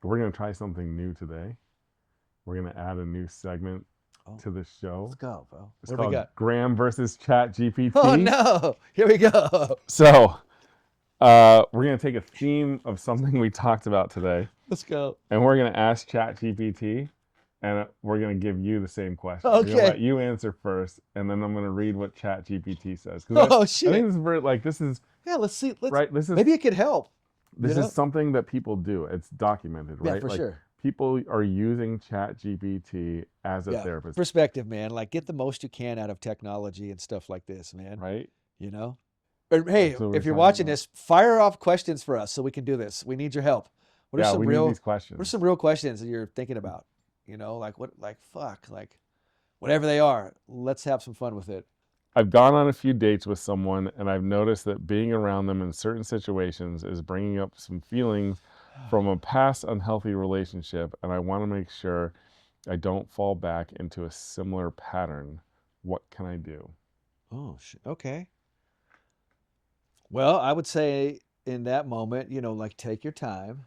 we're going to try something new today. We're going to add a new segment Oh, to the show. let's go, bro. It's What do we called got? Graham versus Chat Oh GPT. no! Here we go. So we're going to take a theme of something we talked about today, Let's go. and we're going to ask Chat GPT, and we're going to give you the same question. We're going to Okay. let you answer first, and then I'm going to read what Chat GPT says. Because Oh I think shit. this is very, like, this is, Yeah. Let's see. Let's. right? Maybe it could help. You This is know? something that people do. It's documented, Yeah, right? for Like, sure. people are using Chat GPT as a Yeah. therapist, Perspective, man. Like, get the most you can out of technology and stuff like this, man. right? You know. But hey, That's what we're if you're talking watching about. this, fire off questions for us so we can do this. We need your help. What are Yeah, some we need real? these What are questions. some real questions that you're thinking about? You know, like what? Like fuck. Like whatever they are. Let's have some fun with it. I've gone on a few dates with someone, and I've noticed that being around them in certain situations is bringing up some feelings from a past unhealthy relationship, and I want to make sure I don't fall back into a similar pattern. What can I do? Oh, okay. Well, I would say in that moment, like take your time,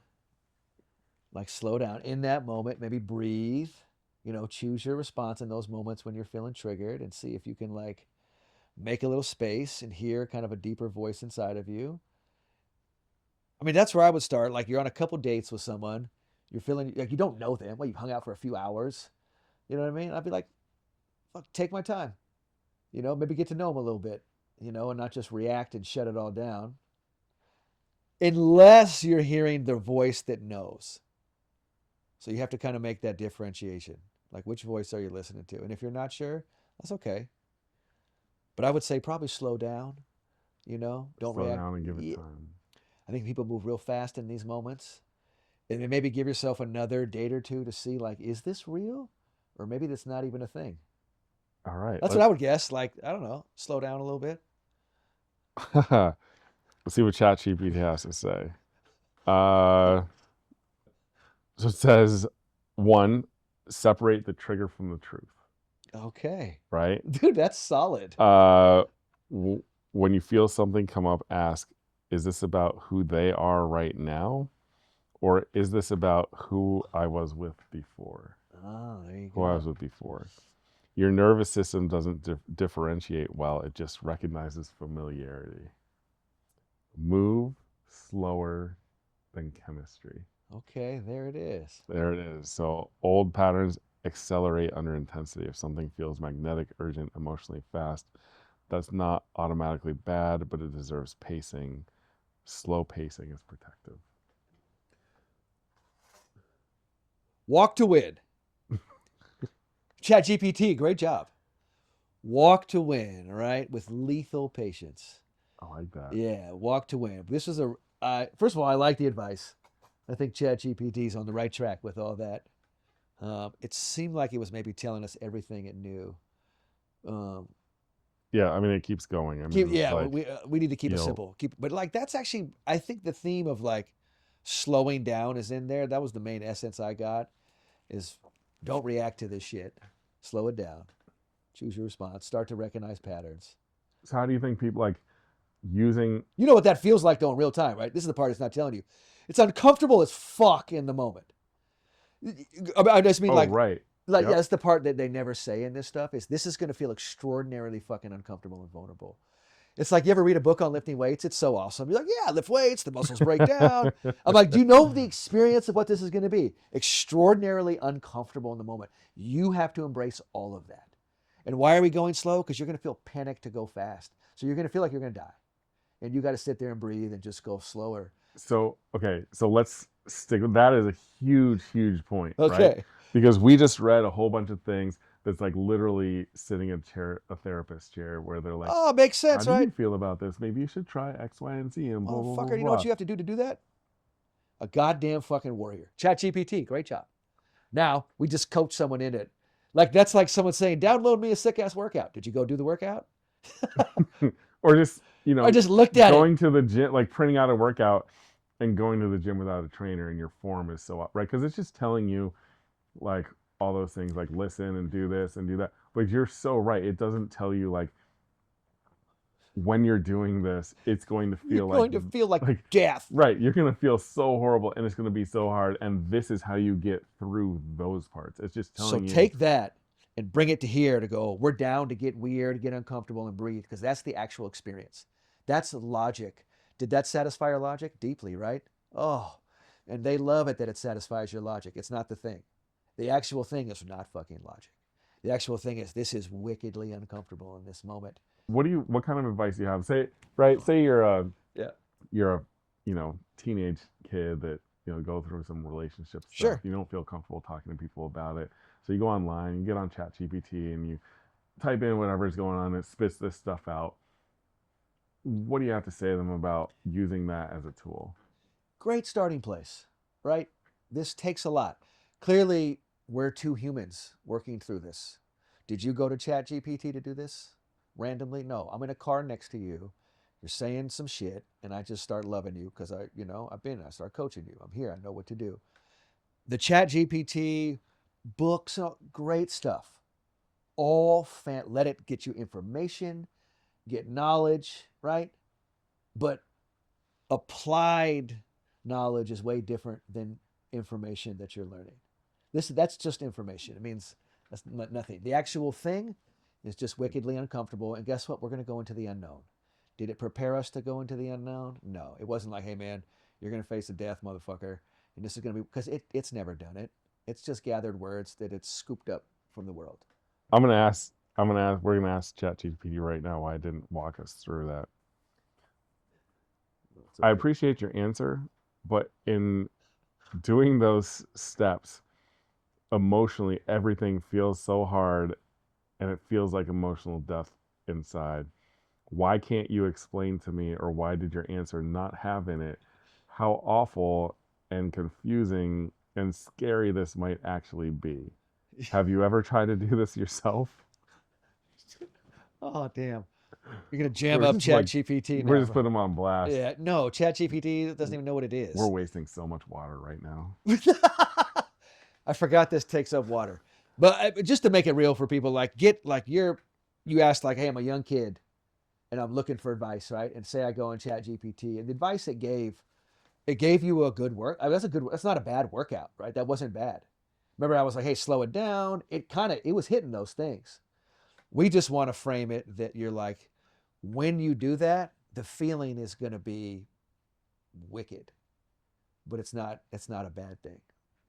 like slow down in that moment, maybe breathe, choose your response in those moments when you're feeling triggered and see if you can like make a little space and hear kind of a deeper voice inside of you. I mean, that's where I would start. Like you're on a couple dates with someone, you're feeling like you don't know them. Well, you've hung out for a few hours. You know what I mean? I'd be like, fuck, take my time. Maybe get to know them a little bit, and not just react and shut it all down. Unless you're hearing the voice that knows. So you have to kind of make that differentiation. Like, which voice are you listening to? And if you're not sure, that's okay. But I would say probably slow down, don't Slow react. down and give it Yeah. time. I think people move real fast in these moments. And then maybe give yourself another date or two to see, like, is this real? Or maybe that's not even a thing. All right, That's what I would guess. Like, I don't know, slow down a little bit. let's see what ChatGPT has to say. Uh, so it says, one, separate the trigger from the truth, Okay. right? Dude, that's solid. Uh, when you feel something come up, ask, is this about who they are right now? Or is this about who I was with before? Oh, there you Who I go. was with before. Your nervous system doesn't differentiate well, it just recognizes familiarity. Move slower than chemistry. Okay, there it is. There it is. So old patterns accelerate under intensity. If something feels magnetic, urgent, emotionally fast, that's not automatically bad, but it deserves pacing. Slow pacing is protective. Walk to win. Chat GPT, great job. Walk to win, all right, with lethal patience. I like that. Yeah, walk to win. This is first of all, I like the advice. I think Chat GPT is on the right track with all that. It seemed like it was maybe telling us everything it knew. Um, Yeah, I mean, it keeps going. I mean, yeah, like, we need to keep you it know, simple. But like that's actually, I think the theme of like slowing down is in there. That was the main essence I got. Is don't react to this shit. Slow it down. Choose your response. Start to recognize patterns. so how do you think people like using, You know what that feels like though in real time, right? This is the part it's not telling you. It's uncomfortable as fuck in the moment. I just mean oh, like right. yeah, Yep. that's the part that they never say in this stuff is this is going to feel extraordinarily fucking uncomfortable and vulnerable. It's like you ever read a book on lifting weights? It's so awesome. You're like, yeah, lift weights, the muscles break down. I'm like, do you know the experience of what this is going to be? Extraordinarily uncomfortable in the moment. You have to embrace all of that. And why are we going slow? Because you're going to feel panicked to go fast. So you're going to feel like you're going to die. And you got to sit there and breathe and just go slower. So, okay, so let's stick with that as a huge, huge point, right? Okay. Because we just read a whole bunch of things that's like literally sitting in a therapist chair where they're like, Oh, makes how sense, do right? you feel about this? Maybe you should try X, Y, and Z and blah, blah, blah, Motherfucker, you know what blah. you have to do that? A goddamn fucking warrior. Chat GPT, great job. Now we just coach someone in it. Like that's like someone saying, download me a sick ass workout. Did you go do the workout? Or just, I just looked at it. going to the gym, like printing out a workout and going to the gym without a trainer and your form is so up, right? Because it's just telling you like all those things, like listen and do this and do that. But you're so right. It doesn't tell you like when you're doing this, it's going to You're feel going to feel like like death. right, you're going to feel so horrible and it's going to be so hard and this is how you get through those parts. It's just So telling you take that and bring it to here to go, we're down to get weird, get uncomfortable, and breathe, because that's the actual experience. That's logic. Did that satisfy your logic? Deeply, right? Oh, and they love it that it satisfies your logic. It's not the thing. The actual thing is not fucking logic. The actual thing is this is wickedly uncomfortable in this moment. what kind of advice do you have? Say right, say Yeah. you're a teenage kid that go through some relationship stuff. Sure. You don't feel comfortable talking to people about it, so you go online, you get on ChatGPT, and you type in whatever's going on. It spits this stuff out. What do you have to say to them about using that as a tool? Great starting place, right? This takes a lot. Clearly, we're two humans working through this. Did you go to ChatGPT to do this randomly? No, I'm in a car next to you. You're saying some shit, and I just start loving you because I start coaching you. I'm here. I know what to do. The ChatGPT books, great stuff. Let it get you information, get knowledge, right? But applied knowledge is way different than information that you're learning. That's just information. It means that's nothing. The actual thing is just wickedly uncomfortable. And guess what? We're going to go into the unknown. Did it prepare us to go into the unknown? No. It wasn't like, hey man, you're going to face a death, motherfucker, and this is going to be because it's never done it. It's just gathered words that it's scooped up from the world. I'm gonna ask. I'm gonna ask. We're gonna ask ChatGPT right now why it didn't walk us through that. It's I okay. appreciate your answer, but in doing those steps, emotionally, everything feels so hard, and it feels like emotional death inside. Why can't you explain to me, or why did your answer not have in it how awful and confusing and scary this might actually be? Have you ever tried to do this yourself? Oh damn! You're gonna jam We're up just like, ChatGPT we're just now. putting them on blast. Yeah, no, ChatGPT doesn't even know what it We're is. wasting so much water right now. I forgot this takes up water. But just to make it real for people, you asked like, hey, I'm a young kid and I'm looking for advice, right? And say I go on Chat GPT, and the advice it gave you a good work. I mean, that's not a bad workout, right? That wasn't bad. Remember, I was like, hey, slow it down. It was hitting those things. We just want to frame it that you're like, when you do that, the feeling is going to be wicked, but it's not a bad thing.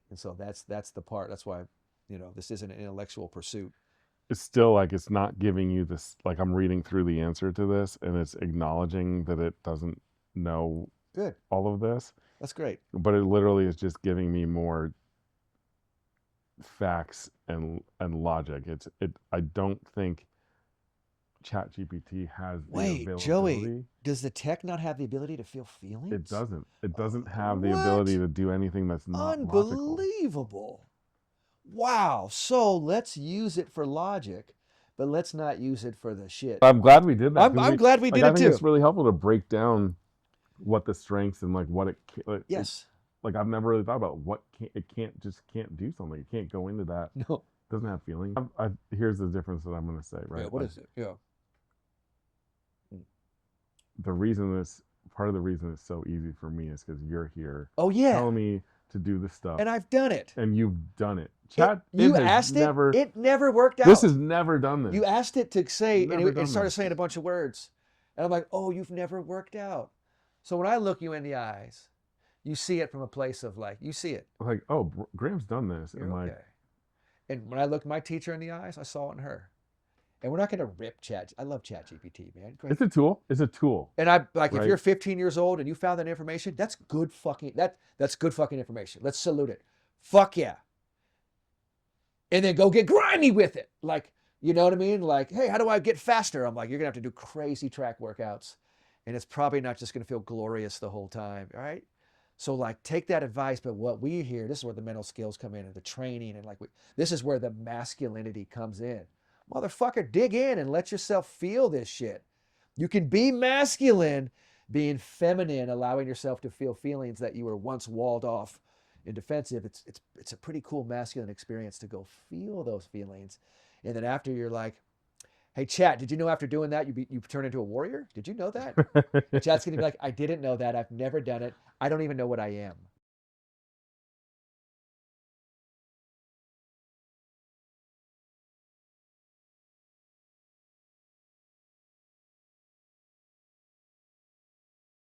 And so that's the part. That's why, this isn't an intellectual pursuit. It's still like it's not giving you this, like I'm reading through the answer to this and it's acknowledging that it doesn't know Good. all of this, That's great. but it literally is just giving me more facts and logic. I don't think ChatGPT has the Wait, Joey, availability. does the tech not have the ability to feel It feelings? doesn't. It doesn't have the ability What? to do anything that's not logical. Unbelievable. Wow. So let's use it for logic, but let's not use it for the shit. I'm glad we did that I'm, because I'm we glad we like did I it think it's too. really helpful to break down what the strengths and like what it Yes. like I've never really thought about what can't do something. It can't go into that. No. It doesn't have feeling. Here's the difference that I'm going to say, Yeah, right? what Like is it? Yeah. the reason this part of the reason it's so easy for me is because you're here Oh yeah. telling me to do this stuff And I've done it. and you've done it. It Chat, it you has asked it, never. it never worked This has out. never done You this. asked it to say, and Never it done started this. saying a bunch of words. And I'm like, oh, you've never worked out. So when I look you in the eyes, you see it from a place of like, you see it. Like, oh, Graham's done this, You're and like, okay. And when I looked my teacher in the eyes, I saw it in her. And we're not going to rip Chat. I love Chat GPT, man. Great. it's a tool. It's a tool, And I like if right? you're 15 years old and you found that information, that's good fucking that's good fucking information. Let's salute it. Fuck yeah. And then go get grimy with it. Like, you know what I mean? Like, hey, how do I get faster? I'm like, you're gonna have to do crazy track workouts. And it's probably not just gonna feel glorious the whole time. All right. So like take that advice, but what we hear, this is where the mental skills come in and the training and this is where the masculinity comes in. Motherfucker, dig in and let yourself feel this shit. You can be masculine, being feminine, allowing yourself to feel feelings that you were once walled off and defensive. It's a pretty cool masculine experience to go feel those feelings. And then after you're like, Hey, chat, did you know after doing that you turn into a warrior? Did you know that? And chat's going to be like, I didn't know that. I've never done it. I don't even know what I am.